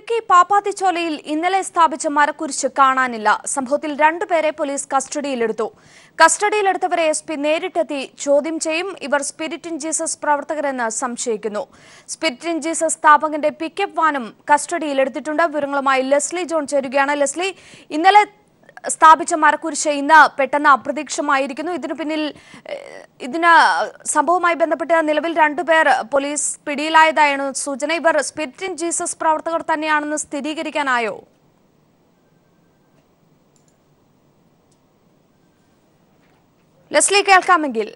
ഇടുക്കി പാപ്പാത്തിച്ചോലയിൽ ഇന്നലെ സ്ഥാപിച്ച മരക്കുരിശ് കാണാനില്ല. സംഭവത്തിൽ 2 പേരെ പോലീസ് കസ്റ്റഡിയിലെടുത്തു. കസ്റ്റഡിയിലെടുത്തവരെ എസ്പി നേരിട്ടെത്തി ചോദ്യം ചെയ്യും. ഇവർ സ്പിരിറ്റ് ഇൻ ജീസസ് പ്രവർത്തകരെന്ന് സംശയിക്കുന്നു. സ്പിരിറ്റ് ഇൻ ജീസസ് സ്ഥാപകന്റെ പിക്കപ്പ് വാനും കസ്റ്റഡിയിലെടുത്തിട്ടുണ്ട്. വിവരങ്ങളുമായി ലെസ്ലി ജോൺ ചേരുകയാണ്. ലെസ്ലി, ഇന്നലെ സ്ഥാപിച്ച മരക്കുരിശ് ഇന്ന് പെട്ടെന്ന് അപ്രത്യക്ഷമായിരിക്കുന്നു. ഇതിന് സംഭവവുമായി ബന്ധപ്പെട്ട് നിലവിൽ 2 പേർ പോലീസ് പിടിയിലായതായാണ് സൂചന. ഇവർ സ്പിരിറ്റ് ഇൻ ജീസസ് പ്രവർത്തകർ തന്നെയാണെന്ന് സ്ഥിരീകരിക്കാനായോ? ലെസ്ലി, കേൾക്കാമെങ്കിൽ.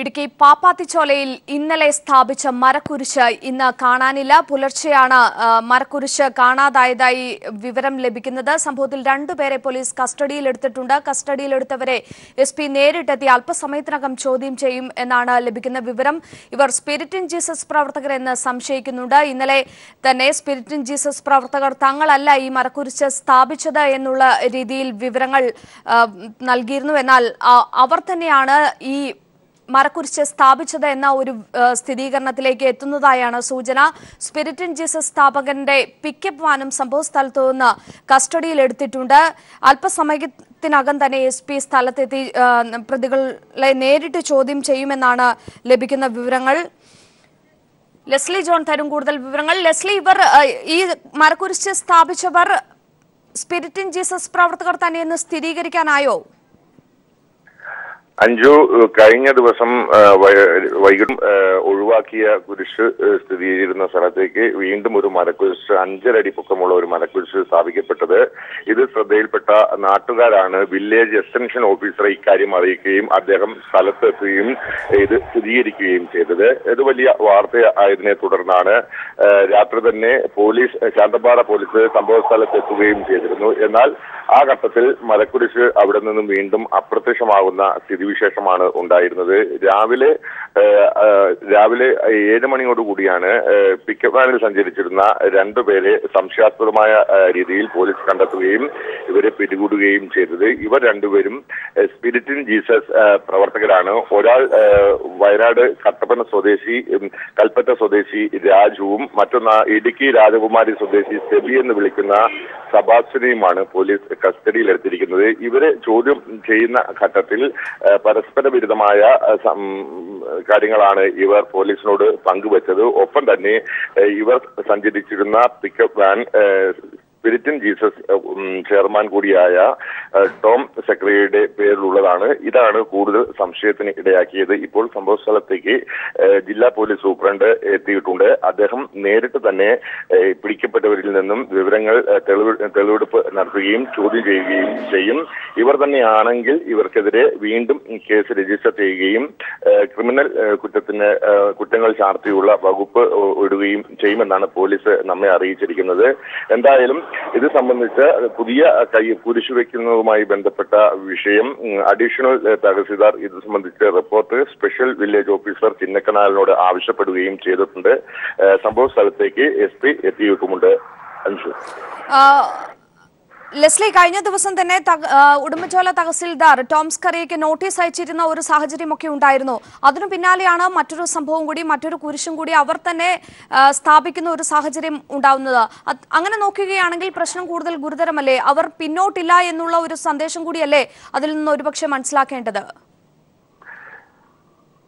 ഇടുക്കി പാപ്പാത്തിച്ചോലയിൽ ഇന്നലെ സ്ഥാപിച്ച മരക്കുരിശ് ഇന്ന് കാണാനില്ല. പുലർച്ചെയാണ് മരക്കുരിശ് കാണാതായതായി വിവരം ലഭിക്കുന്നത്. സംഭവത്തിൽ 2 പേരെ പോലീസ് കസ്റ്റഡിയിലെടുത്തിട്ടുണ്ട്. കസ്റ്റഡിയിലെടുത്തവരെ എസ്പി നേരിട്ടെത്തി അല്പസമയത്തിനകം ചോദ്യം ചെയ്യും എന്നാണ് ലഭിക്കുന്ന വിവരം. ഇവർ സ്പിരിറ്റ് ഇൻ ജീസസ് പ്രവർത്തകരെന്ന് സംശയിക്കുന്നുണ്ട്. ഇന്നലെ തന്നെ സ്പിരിറ്റ് ഇൻ ജീസസ് പ്രവർത്തകർ തങ്ങളല്ല ഈ മരക്കുരിശ് സ്ഥാപിച്ചത് എന്നുള്ള രീതിയിൽ വിവരങ്ങൾ നൽകിയിരുന്നു. എന്നാൽ അവർ തന്നെയാണ് ഈ മരക്കുരിശ് സ്ഥാപിച്ചത് എന്ന ഒരു സ്ഥിരീകരണത്തിലേക്ക് എത്തുന്നതായാണ് സൂചന. സ്പിരിറ്റ് ഇൻ ജീസസ് സ്ഥാപകന്റെ പിക്കപ്പ് വാനും സംഭവ സ്ഥലത്തു നിന്ന് കസ്റ്റഡിയിലെടുത്തിട്ടുണ്ട്. അല്പസമയത്തിനകം തന്നെ എസ്പി സ്ഥലത്തെത്തി പ്രതികളെ നേരിട്ട് ചോദ്യം ചെയ്യുമെന്നാണ് ലഭിക്കുന്ന വിവരങ്ങൾ. ലെസ്ലി ജോൺ തരും കൂടുതൽ വിവരങ്ങൾ. ലെസ്ലി, ഇവർ ഈ മരക്കുരിശ് സ്ഥാപിച്ചവർ സ്പിരിറ്റ് ഇൻ ജീസസ് പ്രവർത്തകർ തന്നെയെന്ന് സ്ഥിരീകരിക്കാനായോ? അഞ്ജു, കഴിഞ്ഞ ദിവസം വൈകിട്ട് ഒഴിവാക്കിയ കുരിശ് സ്ഥിതി ചെയ്തിരുന്ന സ്ഥലത്തേക്ക് വീണ്ടും ഒരു മരക്കുരിശ് 5.5 അടി പൊക്കമുള്ള ഒരു മരക്കുരിശ് സ്ഥാപിക്കപ്പെട്ടത്. ഇത് ശ്രദ്ധയിൽപ്പെട്ട നാട്ടുകാരാണ് വില്ലേജ് എക്സ്റ്റൻഷൻ ഓഫീസറെ ഇക്കാര്യം അറിയിക്കുകയും അദ്ദേഹം സ്ഥലത്തെത്തുകയും ഇത് സ്ഥിരീകരിക്കുകയും ചെയ്തത്. ഇത് വലിയ വാർത്തയായതിനെ തുടർന്നാണ് രാത്രി തന്നെ ശാന്തപാറ പോലീസ് സംഭവ സ്ഥലത്തെത്തുകയും ചെയ്തിരുന്നു. എന്നാൽ ആ ഘട്ടത്തിൽ മരക്കുരിശ് അവിടെ നിന്നും വീണ്ടും അപ്രത്യക്ഷമാകുന്ന സ്ഥിതിവിശേഷമാണ് ഉണ്ടായിരുന്നത്. രാവിലെ 7 മണിയോടുകൂടിയാണ് പിക്കപ്പ് വാനിൽ സഞ്ചരിച്ചിരുന്ന 2 പേരെ സംശയാസ്പദമായ രീതിയിൽ പോലീസ് കണ്ടെത്തുകയും ഇവരെ പിടികൂടുകയും ചെയ്തത്. ഇവർ 2 പേരും സ്പിരിറ്റ് ഇൻ ജീസസ് പ്രവർത്തകരാണ്. ഒരാൾ വയനാട് കട്ടപ്പന സ്വദേശി കൽപ്പറ്റ സ്വദേശി രാജുവും മറ്റൊന്ന് ഇടുക്കി രാജകുമാരി സ്വദേശി സെബി എന്ന് വിളിക്കുന്ന സബാസ്റ്റിനെയുമാണ് പോലീസ് കസ്റ്റഡിയിലെടുത്തിരിക്കുന്നത്. ഇവരെ ചോദ്യം ചെയ്യുന്ന ഘട്ടത്തിൽ പരസ്പര വിരുദ്ധമായ കാര്യങ്ങളാണ് ഇവർ പോലീസിനോട് പങ്കുവച്ചത്. ഒപ്പം തന്നെ ഇവർ സഞ്ചരിച്ചിരുന്ന pickup van spirit in Jesus chairman കൂടിയായ ടോം സെക്രട്ടറിയുടെ പേരിലുള്ളതാണ്. ഇതാണ് കൂടുതൽ സംശയത്തിന് ഇടയാക്കിയത്. ഇപ്പോൾ സംഭവ സ്ഥലത്തേക്ക് ജില്ലാ പോലീസ് സൂപ്രണ്ട് എത്തിയിട്ടുണ്ട്. അദ്ദേഹം നേരിട്ട് തന്നെ പിടിക്കപ്പെട്ടവരിൽ നിന്നും വിവരങ്ങൾ തെളിവെടുപ്പ് നടത്തുകയും ചോദ്യം ചെയ്യുകയും ചെയ്യും. ഇവർ തന്നെയാണെങ്കിൽ ഇവർക്കെതിരെ വീണ്ടും കേസ് രജിസ്റ്റർ ചെയ്യുകയും ക്രിമിനൽ കുറ്റങ്ങൾ ചാർത്തിയുള്ള വകുപ്പ് ഇടുകയും ചെയ്യുമെന്നാണ് പോലീസ് നമ്മെ അറിയിച്ചിരിക്കുന്നത്. എന്തായാലും ഇത് സംബന്ധിച്ച് പുതിയ കുരിശ് വയ്ക്കുന്നതുമായി ബന്ധപ്പെട്ട വിഷയം അഡീഷണൽ തഹസിൽദാർ ഇത് സംബന്ധിച്ച് റിപ്പോർട്ട് സ്പെഷ്യൽ വില്ലേജ് ഓഫീസർ ചിന്നക്കനാലിനോട് ആവശ്യപ്പെടുകയും ചെയ്തിട്ടുണ്ട്. സംഭവ സ്ഥലത്തേക്ക് SP എത്തിയിട്ടുമുണ്ട്. ലെസ്ലി, കഴിഞ്ഞ ദിവസം തന്നെ ഉടുമ്പൻചോല തഹസിൽദാർ ടോംസ് കറിയയ്ക്ക് നോട്ടീസ് അയച്ചിരുന്ന ഒരു സാഹചര്യമൊക്കെ ഉണ്ടായിരുന്നു. അതിനു പിന്നാലെയാണ് മറ്റൊരു സംഭവം കൂടി, മറ്റൊരു കുരിശും കൂടി അവർ തന്നെ സ്ഥാപിക്കുന്ന ഒരു സാഹചര്യം ഉണ്ടാവുന്നത്. അങ്ങനെ നോക്കുകയാണെങ്കിൽ പ്രശ്നം കൂടുതൽ ഗുരുതരമല്ലേ? അവർ പിന്നോട്ടില്ല എന്നുള്ള ഒരു സന്ദേശം കൂടിയല്ലേ അതിൽ നിന്ന് ഒരുപക്ഷെ മനസ്സിലാക്കേണ്ടത്?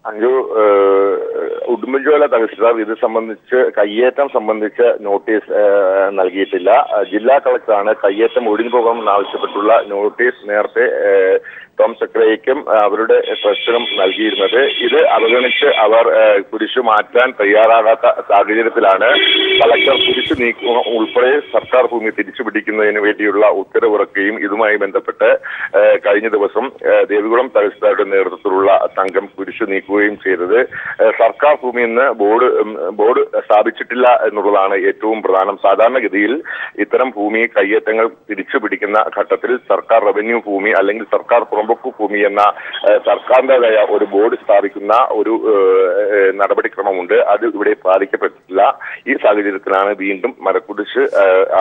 അഞ്ജു, ഉടുമ്പൻചോല തഹസിൽദാർ ഇത് സംബന്ധിച്ച് കയ്യേറ്റം സംബന്ധിച്ച് നോട്ടീസ് നൽകിയിട്ടില്ല. ജില്ലാ കളക്ടറാണ് കയ്യേറ്റം ഒഴിഞ്ഞു പോകണമെന്നാവശ്യപ്പെട്ടുള്ള നോട്ടീസ് നേരത്തെ ടോം സെക്രട്ടറിക്കും അവരുടെ ട്രസ്റ്റിനും നൽകിയിരുന്നത്. ഇത് അവഗണിച്ച് അവർ കുരിശ് മാറ്റാൻ തയ്യാറാകാത്ത സാഹചര്യത്തിലാണ് കളക്ടർ കുരിശ് നീക്കുക ഉൾപ്പെടെ സർക്കാർ ഭൂമി തിരിച്ചുപിടിക്കുന്നതിന് വേണ്ടിയുള്ള ഉത്തരവിറക്കുകയും ഇതുമായി ബന്ധപ്പെട്ട് കഴിഞ്ഞ ദിവസം ദേവികുളം തഹസിൽദാരുടെ നേതൃത്വത്തിലുള്ള സംഘം കുരിശ് നീക്കുകയും ചെയ്തത്. സർക്കാർ ഭൂമിയിൽ നിന്ന് ബോർഡ് സ്ഥാപിച്ചിട്ടില്ല എന്നുള്ളതാണ് ഏറ്റവും പ്രധാനം. സാധാരണഗതിയിൽ ഇത്തരം ഭൂമി കയ്യേറ്റങ്ങൾ തിരിച്ചുപിടിക്കുന്ന ഘട്ടത്തിൽ സർക്കാർ റവന്യൂ ഭൂമി അല്ലെങ്കിൽ സർക്കാർ സമബക്കു ഭൂമി എന്ന സർക്കാരിൻ്റെതായ ഒരു ബോർഡ് സ്ഥാപിക്കുന്ന ഒരു നടപടിക്രമമുണ്ട്. അത് ഇവിടെ പാലിക്കപ്പെട്ടിട്ടില്ല. ഈ സാഹചര്യത്തിലാണ് വീണ്ടും മരക്കുരിശ്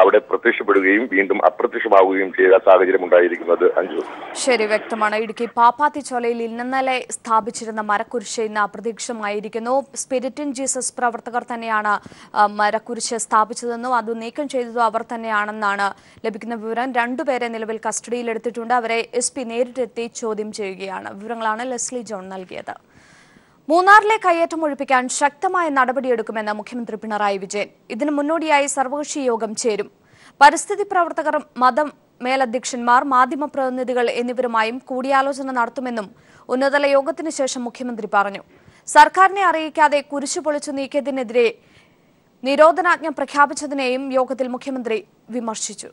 അവിടെ പ്രത്യക്ഷപ്പെടുകയും വീണ്ടും അപ്രത്യക്ഷമാവുകയും ചെയ്ത സാഹചര്യം ഉണ്ടായിരിക്കുന്നത്. അഞ്ജു, ശരി, വ്യക്തമാണ്. ഇടുക്കി പാപ്പാത്തിച്ചോലയിൽ ഇന്നലെ സ്ഥാപിച്ചിരുന്ന മരക്കുരിശ് ഇന്ന് അപ്രത്യക്ഷമായിരിക്കുന്നു. സ്പിരിറ്റ് ഇൻ ജീസസ് പ്രവർത്തകർ തന്നെയാണ് മരക്കുരിശ് സ്ഥാപിച്ചതെന്നും അത് നീക്കം ചെയ്തതും അവർ തന്നെയാണെന്നാണ് ലഭിക്കുന്ന വിവരം. രണ്ടുപേരെ നിലവിൽ കസ്റ്റഡിയിലെടുത്തിട്ടുണ്ട്. അവരെ SP നേരിട്ടെത്തി ചോദ്യം ചെയ്യുകയാണ്. വിവരങ്ങളാണ് ലെസ്ലി ജോൺ നൽകിയത്. മൂന്നാറിലെ കയ്യേറ്റം ഒഴിപ്പിക്കാൻ ശക്തമായ നടപടിയെടുക്കുമെന്ന് മുഖ്യമന്ത്രി പിണറായി വിജയൻ. ഇതിനു മുന്നോടിയായി സർവകക്ഷി യോഗം ചേരും. പരിസ്ഥിതി പ്രവർത്തകർ, മതം മേലധ്യക്ഷന്മാർ, മാധ്യമപ്രതിനിധികൾ എന്നിവരുമായും കൂടിയാലോചന നടത്തുമെന്നും ഉന്നതതല യോഗത്തിന് ശേഷം മുഖ്യമന്ത്രി പറഞ്ഞു. സർക്കാരിനെ അറിയിക്കാതെ കുരിശു പൊളിച്ചു നീക്കിയതിനെതിരെ നിരോധനാജ്ഞ പ്രഖ്യാപിച്ചതിനെയും യോഗത്തിൽ മുഖ്യമന്ത്രി വിമർശിച്ചു.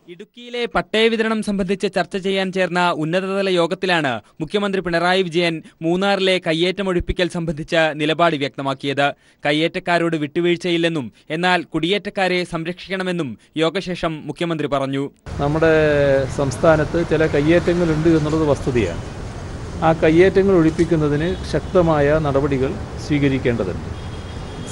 ഇടുക്കിയിലെ പട്ടയ വിതരണം സംബന്ധിച്ച് ചർച്ച ചെയ്യാൻ ചേർന്ന ഉന്നതതല യോഗത്തിലാണ് മുഖ്യമന്ത്രി പിണറായി വിജയൻ മൂന്നാറിലെ കയ്യേറ്റമൊഴിപ്പിക്കൽ സംബന്ധിച്ച നിലപാട് വ്യക്തമാക്കിയത്. കയ്യേറ്റക്കാരോട് വിട്ടുവീഴ്ചയില്ലെന്നും എന്നാൽ കുടിയേറ്റക്കാരെ സംരക്ഷിക്കണമെന്നും യോഗശേഷം മുഖ്യമന്ത്രി പറഞ്ഞു. നമ്മുടെ സംസ്ഥാനത്ത് ചില കയ്യേറ്റങ്ങളുണ്ട് എന്നുള്ളത് വസ്തുതയാണ്. ആ കയ്യേറ്റങ്ങൾ ഒഴിപ്പിക്കുന്നതിന് ശക്തമായ നടപടികൾ സ്വീകരിക്കേണ്ടതുണ്ട്.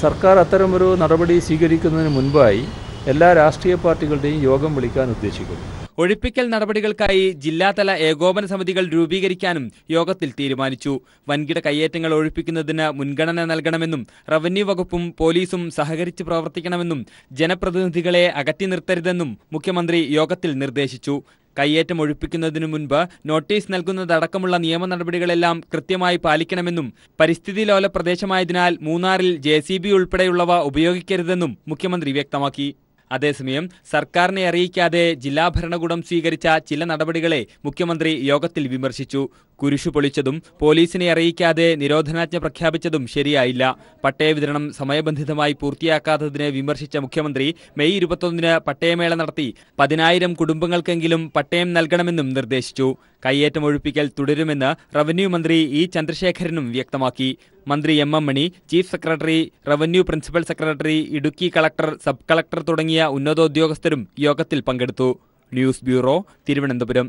സർക്കാർ അത്തരമൊരു നടപടി സ്വീകരിക്കുന്നതിന് മുൻപായി എല്ലാ രാഷ്ട്രീയ പാർട്ടികളുടെയും യോഗം വിളിക്കാൻ ഉദ്ദേശിക്കുന്നു. ഒഴിപ്പിക്കൽ നടപടികൾക്കായി ജില്ലാതല ഏകോപന സമിതികൾ രൂപീകരിക്കാനും യോഗത്തിൽ തീരുമാനിച്ചു. വൻകിട കയ്യേറ്റങ്ങൾ ഒഴിപ്പിക്കുന്നതിന് മുൻഗണന നൽകണമെന്നും റവന്യൂ വകുപ്പും പോലീസും സഹകരിച്ച് പ്രവർത്തിക്കണമെന്നും ജനപ്രതിനിധികളെ അകറ്റി നിർത്തരുതെന്നും മുഖ്യമന്ത്രി യോഗത്തിൽ നിർദ്ദേശിച്ചു. കയ്യേറ്റം ഒഴിപ്പിക്കുന്നതിനു മുൻപ് നോട്ടീസ് നൽകുന്നതടക്കമുള്ള നിയമ നടപടികളെല്ലാം കൃത്യമായി പാലിക്കണമെന്നും പരിസ്ഥിതി ലോല പ്രദേശമായതിനാൽ മൂന്നാറിൽ JCB ഉൾപ്പെടെയുള്ളവ ഉപയോഗിക്കരുതെന്നും മുഖ്യമന്ത്രി വ്യക്തമാക്കി. അതേസമയം സർക്കാരിനെ അറിയിക്കാതെ ജില്ലാ ഭരണകൂടം സ്വീകരിച്ച ചില നടപടികളെ മുഖ്യമന്ത്രി യോഗത്തിൽ വിമർശിച്ചു. കുരിശു പൊളിച്ചതും പോലീസിനെ അറിയിക്കാതെ നിരോധനാജ്ഞ പ്രഖ്യാപിച്ചതും ശരിയായില്ല. പട്ടയ വിതരണം സമയബന്ധിതമായി പൂർത്തിയാക്കാത്തതിനെ വിമർശിച്ച മുഖ്യമന്ത്രി മെയ് 21 പട്ടയമേള നടത്തി 10,000 കുടുംബങ്ങൾക്കെങ്കിലും പട്ടയം നൽകണമെന്നും നിർദ്ദേശിച്ചു. കയ്യേറ്റം ഒഴിപ്പിക്കൽ തുടരുമെന്ന് റവന്യൂ മന്ത്രി E. ചന്ദ്രശേഖരനും വ്യക്തമാക്കി. മന്ത്രി MM Mani, chief secretary, revenue principal secretary, Idukki collector, sub collector തുടങ്ങിയ ഉന്നതോദ്യോഗസ്ഥരും യോഗത്തിൽ പങ്കെടുത്തു. News bureau, Thiruvananthapuram.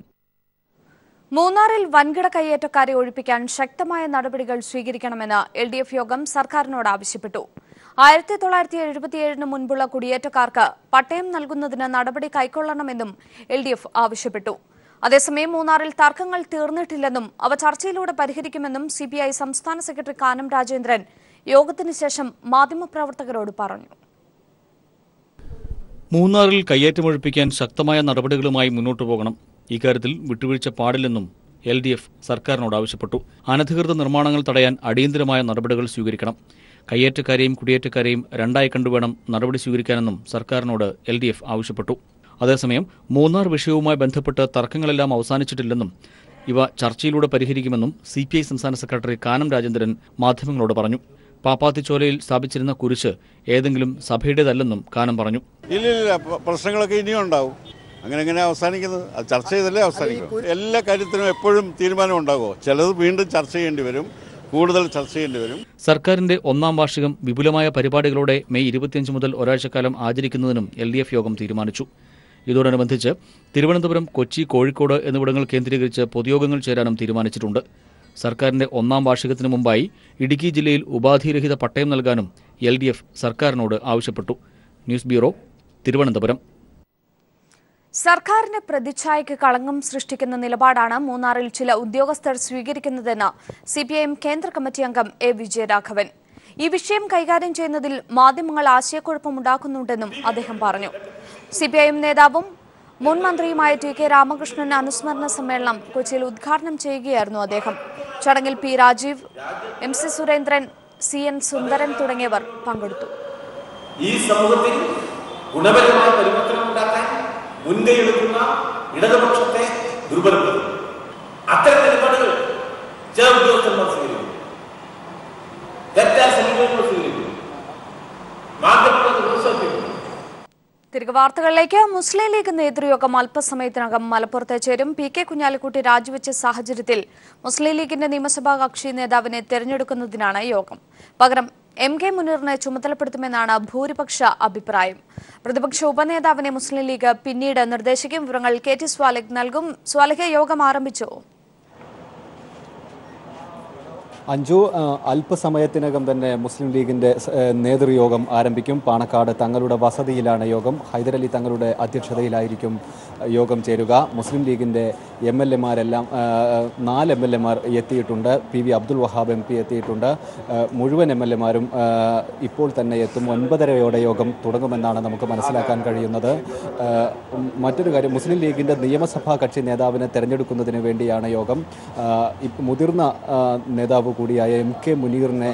മൂന്നാറിൽ വൻകിട കയ്യേറ്റക്കാരെ ഒഴിപ്പിക്കാൻ ശക്തമായ നടപടികൾ സ്വീകരിക്കണമെന്ന് LDF യോഗം സർക്കാരിനോട് ആവശ്യപ്പെട്ടു. 1977 മുൻപുള്ള കുടിയേറ്റക്കാർക്ക് പട്ടയം നൽകുന്നതിന് നടപടി കൈക്കൊള്ളണമെന്നും LDF ആവശ്യപ്പെട്ടു. അതേസമയം മൂന്നാറിൽ തർക്കങ്ങൾ തീർന്നിട്ടില്ലെന്നും അവ ചർച്ചയിലൂടെ പരിഹരിക്കുമെന്നും CPI സംസ്ഥാന സെക്രട്ടറി കാനം രാജേന്ദ്രൻ യോഗത്തിന് ശേഷം മാധ്യമപ്രവർത്തകരോട് പറഞ്ഞു. മൂന്നാറിൽ കയ്യേറ്റമൊഴിപ്പിക്കാൻ ശക്തമായ നടപടികളുമായി മുന്നോട്ടു പോകണം. ഇക്കാര്യത്തിൽ വിട്ടുവീഴ്ച പാടില്ലെന്നും LDF സർക്കാരിനോട് ആവശ്യപ്പെട്ടു. അനധികൃത നിർമ്മാണങ്ങൾ തടയാൻ അടിയന്തരമായ നടപടികൾ സ്വീകരിക്കണം. കയ്യേറ്റക്കാരെയും കുടിയേറ്റക്കാരെയും രണ്ടായി കണ്ടുവേണം നടപടി സ്വീകരിക്കാനെന്നും സർക്കാരിനോട് LDF ആവശ്യപ്പെട്ടു. അതേസമയം മൂന്നാർ വിഷയവുമായി ബന്ധപ്പെട്ട് തർക്കങ്ങളെല്ലാം അവസാനിച്ചിട്ടില്ലെന്നും ഇവ ചർച്ചയിലൂടെ പരിഹരിക്കുമെന്നും CPI സംസ്ഥാന സെക്രട്ടറി കാനം രാജേന്ദ്രൻ മാധ്യമങ്ങളോട് പറഞ്ഞു. പാപ്പാത്തിച്ചോലയിൽ സ്ഥാപിച്ചിരുന്ന കുരിശ് ഏതെങ്കിലും സഭയുടേതല്ലെന്നും കാനം പറഞ്ഞു. ഇല്ല, പ്രശ്നങ്ങളൊക്കെ ഇനിയും ഉണ്ടാവും. അങ്ങനെ അവസാനിക്കുന്നത് അത് ചർച്ച ചെയ്തല്ലേ അവസാനിക്കും. എല്ലാ കാര്യത്തിനും എപ്പോഴും തീരുമാനം ഉണ്ടാകുമോ? ചിലത് വീണ്ടും ചർച്ച ചെയ്യേണ്ടി വരും, കൂടുതൽ ചർച്ച ചെയ്യേണ്ടി വരും. സർക്കാരിന്റെ 1ാം വാർഷികം വിപുലമായ പരിപാടികളോടെ മെയ് 25 മുതൽ ഒരാഴ്ചക്കാലം ആചരിക്കുന്നതിനും LDF യോഗം തീരുമാനിച്ചു. ഇതോടനുബന്ധിച്ച് തിരുവനന്തപുരം, കൊച്ചി, കോഴിക്കോട് എന്നിവിടങ്ങൾ കേന്ദ്രീകരിച്ച് പൊതുയോഗങ്ങൾ ചേരാനും തീരുമാനിച്ചിട്ടുണ്ട്. സർക്കാരിന്റെ 1ാം വാർഷികത്തിന് മുമ്പായി ഇടുക്കി ജില്ലയിൽ ഉപാധിരഹിത പട്ടയം നൽകാനും LDF സർക്കാരിനോട് ആവശ്യപ്പെട്ടു. News bureau, Thiruvananthapuram. സർക്കാരിന്റെ പ്രതിച്ഛായയ്ക്ക് കളങ്കം സൃഷ്ടിക്കുന്ന നിലപാടാണ് മൂന്നാറിൽ ചില ഉദ്യോഗസ്ഥർ സ്വീകരിക്കുന്നതെന്ന് CPIM കേന്ദ്ര കമ്മിറ്റി അംഗം A. വിജയരാഘവൻ. ഈ വിഷയം കൈകാര്യം ചെയ്യുന്നതിൽ മാധ്യമങ്ങൾ ആശയക്കുഴപ്പമുണ്ടാക്കുന്നുണ്ടെന്നും അദ്ദേഹം പറഞ്ഞു. CPIM നേതാവും മുൻ മന്ത്രിയുമായ TK രാമകൃഷ്ണൻ അനുസ്മരണ സമ്മേളനം കൊച്ചിയിൽ ഉദ്ഘാടനം ചെയ്യുകയായിരുന്നു അദ്ദേഹം. ചടങ്ങിൽ P. Rajeev, MC Surendran, CN സുന്ദരൻ തുടങ്ങിയവർ പങ്കെടുത്തു. ഈ സമൂഹത്തിൽ ഗുണപരമായ പരിവർത്തനം ഉണ്ടാക്കാൻ മുൻകൈയെടുക്കുന്ന ഇടതുപക്ഷത്തെ ദുർബലപ്പെടുത്തും. അത്തരം നിലപാടുകൾ ചില ഉദ്യോഗസ്ഥന്മാർ സ്വീകരിക്കും, തെറ്റായ സമീപനങ്ങൾ സ്വീകരിക്കും, മാധ്യമങ്ങളെ പ്രോത്സാഹിപ്പിക്കും. തിരികെ വാർത്തകളിലേക്ക്. മുസ്ലിം ലീഗ് നേതൃയോഗം അല്പസമയത്തിനകം മലപ്പുറത്ത് ചേരും. PK കുഞ്ഞാലിക്കുട്ടി രാജിവെച്ച സാഹചര്യത്തിൽ മുസ്ലിം ലീഗിന്റെ നിയമസഭാ കക്ഷി നേതാവിനെ തെരഞ്ഞെടുക്കുന്നതിനാണ് യോഗം. പകരം MK മുനീറിനെ ചുമതലപ്പെടുത്തുമെന്നാണ് ഭൂരിപക്ഷ അഭിപ്രായം. പ്രതിപക്ഷ ഉപനേതാവിനെ മുസ്ലിം ലീഗ് പിന്നീട് നിർദ്ദേശിക്കും. വിവരങ്ങൾ KT സ്വാലിഹ് നൽകും. സ്വാലിഹ്, യോഗം ആരംഭിച്ചോ? അഞ്ജു, അല്പസമയത്തിനകം തന്നെ മുസ്ലിം ലീഗിന്റെ നേതൃയോഗം ആരംഭിക്കും. പാണക്കാട് തങ്ങളുടെ വസതിയിലാണ് യോഗം. ഹൈദരലി തങ്ങളുടെ അധ്യക്ഷതയിലായിരിക്കും യോഗം ചേരുക. മുസ്ലിം ലീഗിന്റെ MLA-മാരെല്ലാം 4 MLA-മാർ എത്തിയിട്ടുണ്ട്. PV അബ്ദുൽ വഹാബ് MP എത്തിയിട്ടുണ്ട്. മുഴുവൻ MLA-മാരും ഇപ്പോൾ തന്നെ എത്തും. 9:30 യോഗം തുടങ്ങുമെന്നാണ് നമുക്ക് മനസ്സിലാക്കാൻ കഴിയുന്നത്. മറ്റൊരു കാര്യം, മുസ്ലിം ലീഗിന്റെ നിയമസഭാ കക്ഷി നേതാവിനെ തെരഞ്ഞെടുക്കുന്നതിന് വേണ്ടിയാണ് യോഗം. മുതിർന്ന നേതാവ് കൂടിയായ MK മുനീറിനെ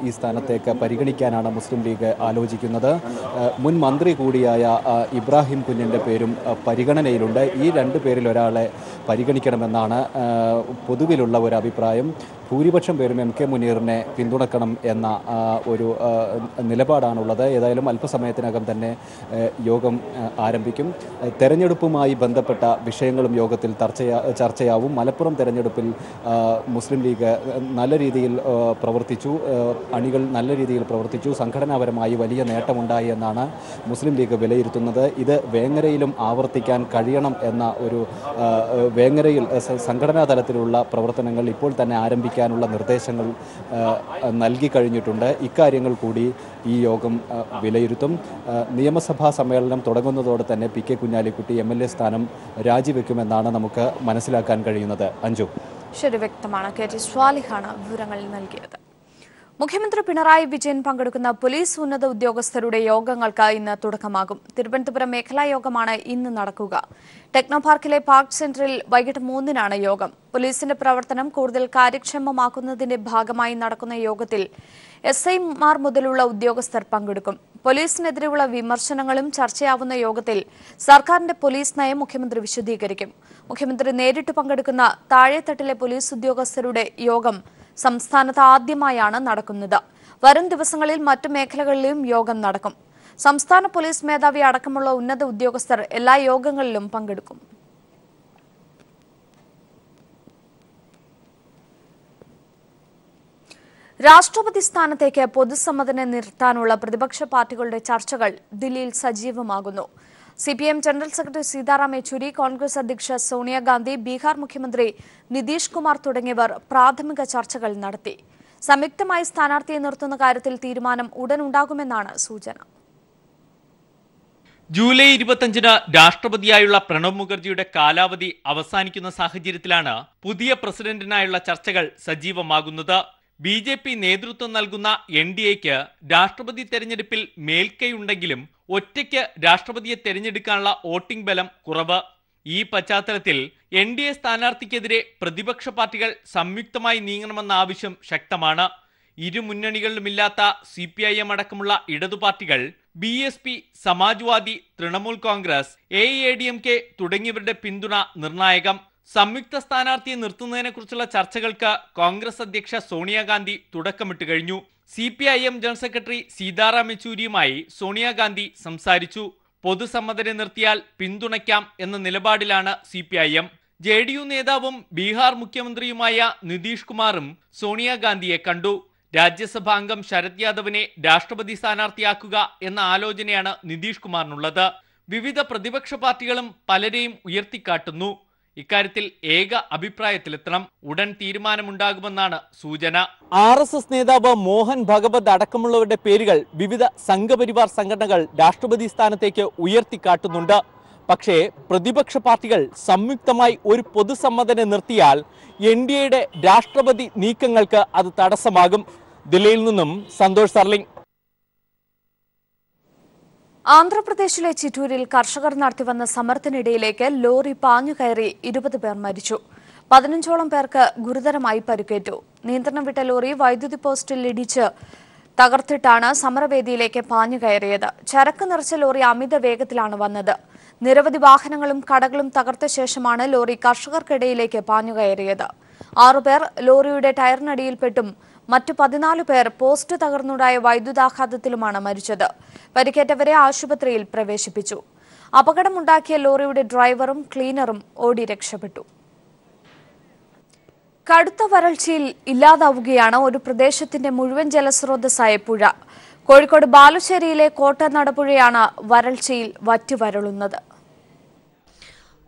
ഈ സ്ഥാനത്തേക്ക് പരിഗണിക്കാനാണ് മുസ്ലിം ലീഗ് ആലോചിക്കുന്നത്. മുൻ മന്ത്രി കൂടിയായ ഇബ്രാഹിം കുഞ്ഞിൻ്റെ പേരും പരിഗണനയിലുണ്ട്. ഈ 2 പേരിൽ ഒരാളെ പരിഗണിക്കണമെന്നാണ് പൊതുവിലുള്ള ഒരു അഭിപ്രായം. ഭൂരിപക്ഷം പേരും MK മുനീറിനെ പിന്തുണക്കണം എന്ന ഒരു നിലപാടാണുള്ളത്. ഏതായാലും അല്പസമയത്തിനകം തന്നെ യോഗം ആരംഭിക്കും. തെരഞ്ഞെടുപ്പുമായി ബന്ധപ്പെട്ട വിഷയങ്ങളും യോഗത്തിൽ ചർച്ചയാവും. മലപ്പുറം തെരഞ്ഞെടുപ്പിൽ മുസ്ലിം ലീഗ് നല്ല രീതിയിൽ പ്രവർത്തിച്ചു. അണികൾ നല്ല രീതിയിൽ പ്രവർത്തിച്ചു. സംഘടനാപരമായി വലിയ നേട്ടമുണ്ടായി എന്നാണ് മുസ്ലിം ലീഗ് വിലയിരുത്തുന്നത്. ഇത് വേങ്ങരയിലും ആവർത്തിക്കാൻ കഴിയണം എന്ന ഒരു വേങ്ങരയിൽ സംഘടനാ തലത്തിലുള്ള പ്രവർത്തനങ്ങൾ ഇപ്പോൾ തന്നെ ആരംഭിക്കാനുള്ള നിർദ്ദേശങ്ങൾ നൽകി കഴിഞ്ഞിട്ടുണ്ട്. ഇക്കാര്യങ്ങൾ കൂടി ഈ യോഗം വിലയിരുത്തും. നിയമസഭാ സമ്മേളനം തുടങ്ങുന്നതോടെ തന്നെ PK കുഞ്ഞാലിക്കുട്ടി MLA സ്ഥാനം രാജിവെക്കുമെന്നാണ് നമുക്ക് മനസ്സിലാക്കാൻ കഴിയുന്നത്. അഞ്ജു, ശരി, വ്യക്തമാണ്. KT സ്വാലിഹാണ് വിവരങ്ങൾ നൽകിയത്. മുഖ്യമന്ത്രി പിണറായി വിജയൻ പങ്കെടുക്കുന്ന പോലീസ് ഉന്നത ഉദ്യോഗസ്ഥരുടെ യോഗങ്ങൾക്ക് ഇന്ന് തുടക്കമാകും. തിരുവനന്തപുരം മേഖലാ യോഗമാണ് ഇന്ന് നടക്കുക. ടെക്നോ പാർക്കിലെ പാർക്ക് സെന്ററിൽ വൈകിട്ട് 3-നാണ് യോഗം. പോലീസിന്റെ പ്രവർത്തനം കൂടുതൽ കാര്യക്ഷമമാക്കുന്നതിന്റെ ഭാഗമായി നടക്കുന്ന യോഗത്തിൽ SI-മാർ മുതലുള്ള ഉദ്യോഗസ്ഥർ പങ്കെടുക്കും. പോലീസിനെതിരെയുള്ള വിമർശനങ്ങളും ചർച്ചയാവുന്ന യോഗത്തിൽ സർക്കാരിന്റെ പോലീസ് നയം മുഖ്യമന്ത്രി വിശദീകരിക്കും. മുഖ്യമന്ത്രി നേരിട്ട് പങ്കെടുക്കുന്ന താഴെത്തട്ടിലെ പോലീസ് ഉദ്യോഗസ്ഥരുടെ യോഗം സംസ്ഥാനത്ത് ആദ്യമായാണ് നടക്കുന്നത്. വരും ദിവസങ്ങളിൽ മറ്റു മേഖലകളിലും യോഗം നടക്കും. സംസ്ഥാന പോലീസ് മേധാവി അടക്കമുള്ള ഉന്നത ഉദ്യോഗസ്ഥർ എല്ലാ യോഗങ്ങളിലും പങ്കെടുക്കും. രാഷ്ട്രപതി സ്ഥാനത്തേക്ക് പൊതുസമ്മതനെ നിർത്താനുള്ള പ്രതിപക്ഷ പാർട്ടികളുടെ ചർച്ചകൾ ദില്ലിയിൽ സജീവമാകുന്നു. CPM general secretary Sitaram Yechury, Congress അധ്യക്ഷ സോണിയാഗാന്ധി, ബീഹാർ മുഖ്യമന്ത്രി നിതീഷ് കുമാർ തുടങ്ങിയവർ പ്രാഥമിക ചർച്ചകൾ നടത്തി. സംയുക്തമായി സ്ഥാനാർത്ഥിയെ നിർത്തുന്ന കാര്യത്തിൽ തീരുമാനം ഉടൻ ഉണ്ടാകുമെന്നാണ് സൂചന. ജൂലൈ 25-ന് രാഷ്ട്രപതിയായുള്ള പ്രണബ് മുഖർജിയുടെ കാലാവധി അവസാനിക്കുന്ന സാഹചര്യത്തിലാണ് പുതിയ പ്രസിഡന്റിനായുള്ള ചർച്ചകൾ സജീവമാകുന്നത്. BJP നേതൃത്വം നൽകുന്ന NDAക്ക് രാഷ്ട്രപതി തെരഞ്ഞെടുപ്പിൽ മേൽക്കൈയുണ്ടെങ്കിലും ഒറ്റയ്ക്ക് രാഷ്ട്രപതിയെ തെരഞ്ഞെടുക്കാനുള്ള വോട്ടിംഗ് ബലം കുറവ്. ഈ പശ്ചാത്തലത്തിൽ NDA സ്ഥാനാർത്ഥിക്കെതിരെ പ്രതിപക്ഷ പാർട്ടികൾ സംയുക്തമായി നീങ്ങണമെന്ന ആവശ്യം ശക്തമാണ്. ഇരു മുന്നണികളിലുമില്ലാത്ത CPIM അടക്കമുള്ള ഇടതുപാർട്ടികൾ, BSP, സമാജ്വാദി, തൃണമൂൽ കോൺഗ്രസ്, AIADMK തുടങ്ങിയവരുടെ പിന്തുണ നിർണായകം. സംയുക്ത സ്ഥാനാർത്ഥിയെ നിർത്തുന്നതിനെക്കുറിച്ചുള്ള ചർച്ചകൾക്ക് കോൺഗ്രസ് അധ്യക്ഷ സോണിയാഗാന്ധി തുടക്കമിട്ട് കഴിഞ്ഞു. CPIM general secretary Sitaram യെച്ചൂരിയുമായി Sonia Gandhi സംസാരിച്ചു. പൊതുസമ്മതനെ നിർത്തിയാൽ പിന്തുണയ്ക്കാം എന്ന നിലപാടിലാണ് CPIM. JDU നേതാവും ബീഹാർ മുഖ്യമന്ത്രിയുമായ നിതീഷ് കുമാറും സോണിയാഗാന്ധിയെ കണ്ടു. രാജ്യസഭാ അംഗം ശരത് യാദവിനെ രാഷ്ട്രപതി സ്ഥാനാർത്ഥിയാക്കുക എന്ന ആലോചനയാണ് നിതീഷ് കുമാറിനുള്ളത്. വിവിധ പ്രതിപക്ഷ പാർട്ടികളും പലരെയും ഉയർത്തിക്കാട്ടുന്നു. ഇക്കാര്യത്തിൽ ഏക അഭിപ്രായത്തിലെത്തണം. ഉടൻ തീരുമാനമുണ്ടാകുമെന്നാണ് സൂചന. RSS നേതാവ് മോഹൻ ഭഗവത് അടക്കമുള്ളവരുടെ പേരുകൾ വിവിധ സംഘപരിവാർ സംഘടനകൾ രാഷ്ട്രപതി സ്ഥാനത്തേക്ക് ഉയർത്തിക്കാട്ടുന്നുണ്ട്. പക്ഷേ പ്രതിപക്ഷ പാർട്ടികൾ സംയുക്തമായി ഒരു പൊതുസമ്മതനെ നിർത്തിയാൽ NDAയുടെ രാഷ്ട്രപതി നീക്കങ്ങൾക്ക് അത് തടസ്സമാകും. ദില്ലിയിൽ നിന്നും സന്തോഷ് സർലിംഗ്. ആന്ധ്രാപ്രദേശിലെ ചിറ്റൂരിൽ കർഷകർ നടത്തിവന്ന സമരത്തിനിടയിലേക്ക് ലോറി പാഞ്ഞുകയറി 20 പേർ മരിച്ചു. 15ഓളം പേർക്ക് ഗുരുതരമായി പരിക്കേറ്റു. നിയന്ത്രണം വിട്ട ലോറി വൈദ്യുതി പോസ്റ്റിൽ ഇടിച്ച് തകർത്തിട്ടാണ് സമരവേദിയിലേക്ക് പാഞ്ഞുകയറിയത്. ചരക്ക് നിറച്ച ലോറി അമിത വേഗത്തിലാണ് വന്നത്. നിരവധി വാഹനങ്ങളും കടകളും തകർത്ത ശേഷമാണ് ലോറി കർഷകർക്കിടയിലേക്ക് പാഞ്ഞുകയറിയത്. 6 പേർ ലോറിയുടെ ടയറിനടിയിൽപ്പെട്ടും മറ്റു 14 പേർ പോസ്റ്റ് തകർന്നുണ്ടായ വൈദ്യുതാഘാതത്തിലുമാണ് മരിച്ചത്. പരിക്കേറ്റവരെ ആശുപത്രിയിൽ പ്രവേശിപ്പിച്ചു. അപകടമുണ്ടാക്കിയ ലോറിയുടെ ഡ്രൈവറും ക്ലീനറും ഓടി രക്ഷപ്പെട്ടു. കടുത്ത വരൾച്ചയിൽ ഇല്ലാതാവുകയാണ് ഒരു പ്രദേശത്തിന്റെ മുഴുവൻ ജലസ്രോതസ്സായ പുഴ. കോഴിക്കോട് ബാലുശ്ശേരിയിലെ കോട്ടനടപ്പുഴയാണ് വരൾച്ചയിൽ വറ്റിവരളുന്നത്.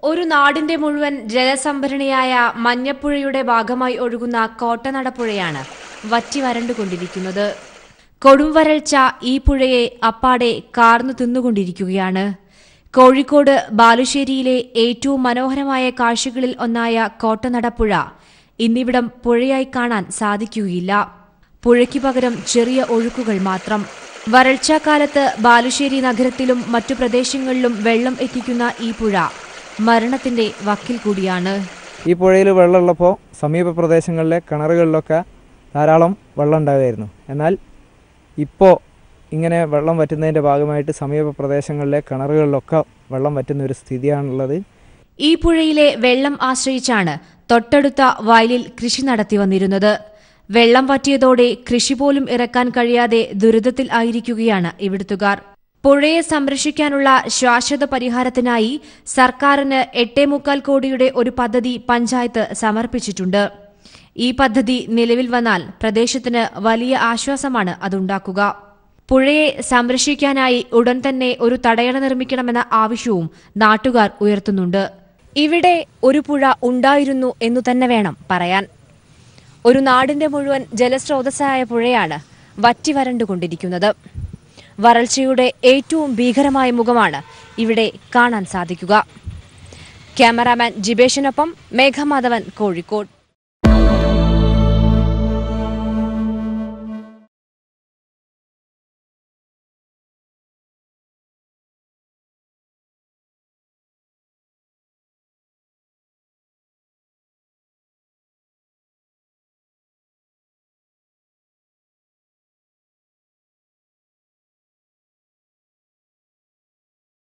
ഒരു നാടിന്റെ മുഴുവൻ ജലസംഭരണിയായ മഞ്ഞപ്പുഴയുടെ ഭാഗമായി ഒഴുകുന്ന കോട്ടനടപ്പുഴയാണ് വറ്റിവരണ്ടുകൊണ്ടിരിക്കുന്നത്. കൊടും വരൾച്ച ഈ പുഴയെ അപ്പാടെ കാർന്നു തിന്നുകൊണ്ടിരിക്കുകയാണ്. കോഴിക്കോട് ബാലുശ്ശേരിയിലെ ഏറ്റവും മനോഹരമായ കാഴ്ചകളിൽ ഒന്നായ കോട്ടനടപ്പുഴ ഇന്നിവിടം പുഴയായി കാണാൻ സാധിക്കുകയില്ല. പുഴയ്ക്ക് പകരം ചെറിയ ഒഴുക്കുകൾ മാത്രം. വരൾച്ചാക്കാലത്ത് ബാലുശ്ശേരി നഗരത്തിലും മറ്റു പ്രദേശങ്ങളിലും വെള്ളം എത്തിക്കുന്ന ഈ പുഴ മരണത്തിന്റെ വക്കിൽ കൂടിയാണ്. ഈ പുഴയിൽ വെള്ളമുള്ളപ്പോൾ സമീപ പ്രദേശങ്ങളിലെ കിണറുകളിലൊക്കെ ധാരാളം വെള്ളം ഉണ്ടാകുമായിരുന്നു. എന്നാൽ ഇപ്പോൾ ഇങ്ങനെ വെള്ളം വറ്റുന്നതിൻ്റെ ഭാഗമായിട്ട് സമീപ പ്രദേശങ്ങളിലെ കിണറുകളിലൊക്കെ വെള്ളം വറ്റുന്ന ഒരു സ്ഥിതിയാണുള്ളത്. ഈ പുഴയിലെ വെള്ളം ആശ്രയിച്ചാണ് തൊട്ടടുത്ത വയലിൽ കൃഷി നടത്തി വന്നിരുന്നത്. വെള്ളം വറ്റിയതോടെ കൃഷി പോലും ഇറക്കാൻ കഴിയാതെ ദുരിതത്തിൽ ആയിരിക്കുകയാണ് ഇവിടുത്തുകാർ. പുഴയെ സംരക്ഷിക്കാനുള്ള ശാശ്വത പരിഹാരത്തിനായി സർക്കാരിന് 8.25 കോടിയുടെ ഒരു പദ്ധതി പഞ്ചായത്ത് സമർപ്പിച്ചിട്ടുണ്ട്. ഈ പദ്ധതി നിലവിൽ വന്നാൽ പ്രദേശത്തിന് വലിയ ആശ്വാസമാണ് അതുണ്ടാക്കുക. പുഴയെ സംരക്ഷിക്കാനായി ഉടൻ തന്നെ ഒരു തടയണ നിർമ്മിക്കണമെന്ന ആവശ്യവും നാട്ടുകാർ ഉയർത്തുന്നുണ്ട്. ഇവിടെ ഒരു പുഴ ഉണ്ടായിരുന്നു എന്നു തന്നെ വേണം പറയാൻ. ഒരു നാടിന്റെ മുഴുവൻ ജലസ്രോതസ്സായ പുഴയാണ് വറ്റിവരണ്ടുകൊണ്ടിരിക്കുന്നത്. വരൾച്ചയുടെ ഏറ്റവും ഭീകരമായ മുഖമാണ് ഇവിടെ കാണാൻ സാധിക്കുക. ക്യാമറാമാൻ ജിബേഷിനൊപ്പം മേഘമാധവൻ, കോഴിക്കോട്.